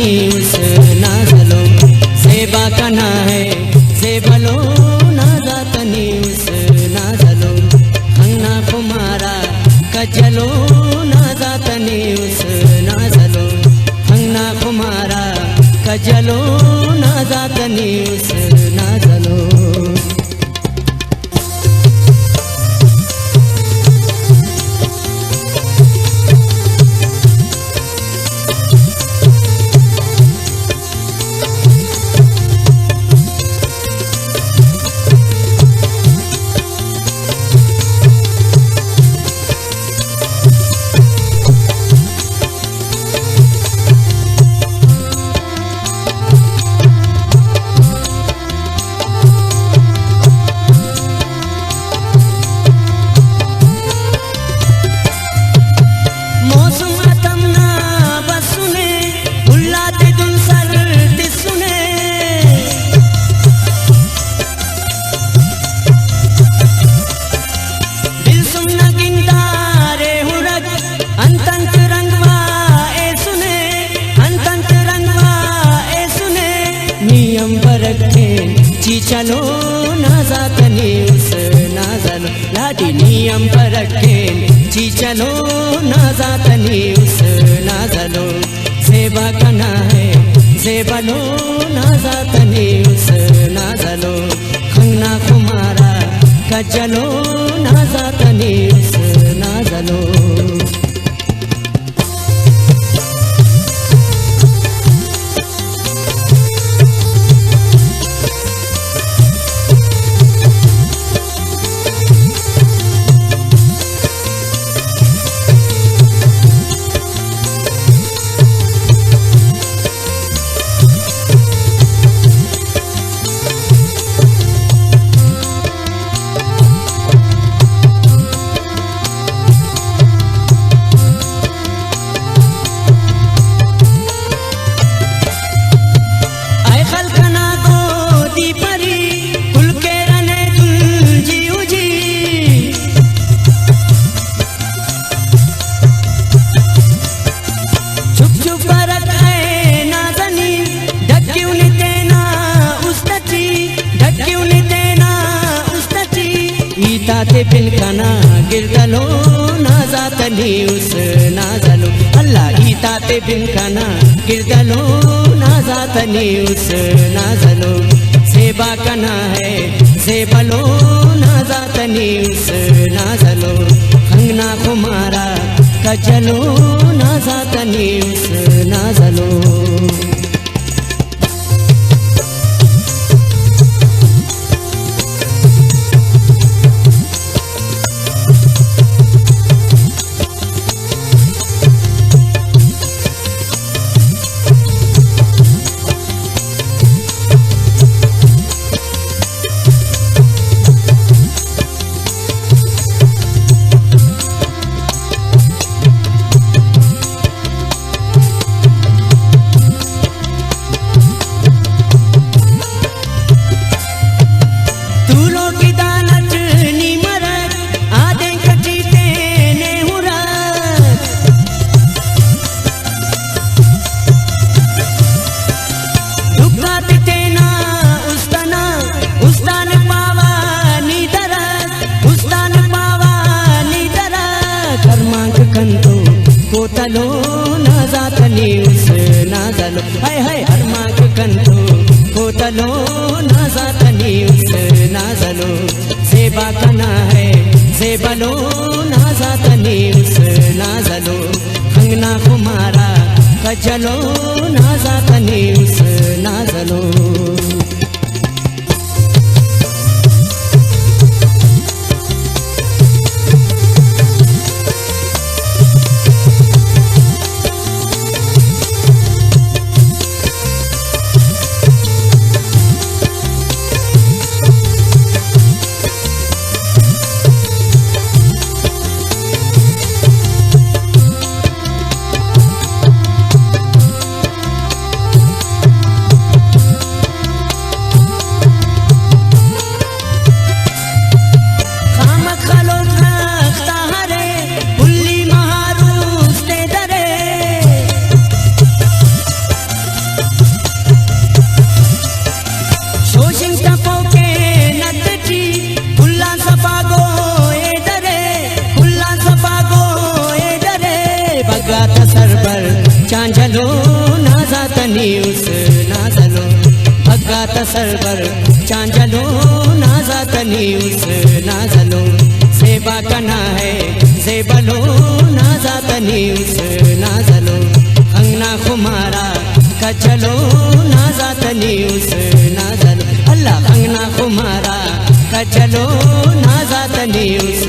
तनी उस नाजलो सेवा कना है सेवलो नाजा तनी उस नाजलो हंगना कुमारा कजलो नाजा तनी उस नाजलो हंगना कुमारा कजलो नाजा तनी उस नाजलो चलो नाजा तनी उस नाजलो लाडी नियम पर रखे जी चलो नाजा तनी उस नाजलो सेवा कना है सेवलो नाजा तनी उस नाजलो खंगना कुमारा कजलो नाजा तनी उस नाजलो ताते बिन कना गिरदलो नाजा तनी उस नाजलो अल्लाह ही ताते बिन कना गिरदलो नाजा तनी उस नाजलो सेवा कना है सेवलो नाजा तनी उस नाजलो खंगना कुमारा कजलो नाजा तनी उस नाजलो कोतलो नाजा तनी उस नाजलो हाय हाय हरमा के कंठो कोतलो नाजा तनी उस नाजलो सेवा कना है सेवलो नाजा तनी उस नाजलो खंगना कुमारा कजलो नाजा तनी उस नाजलो उस नाजलो भगात सरवर चांजलो नाजातनी उस नाजलो सेवा कना है जेबलो नाजातनी उस नाजलो अंगना खुमारा कचलो नाजातनी उस नाजलो अल्लाह अंगना खुमारा कचलो नाजातनी उस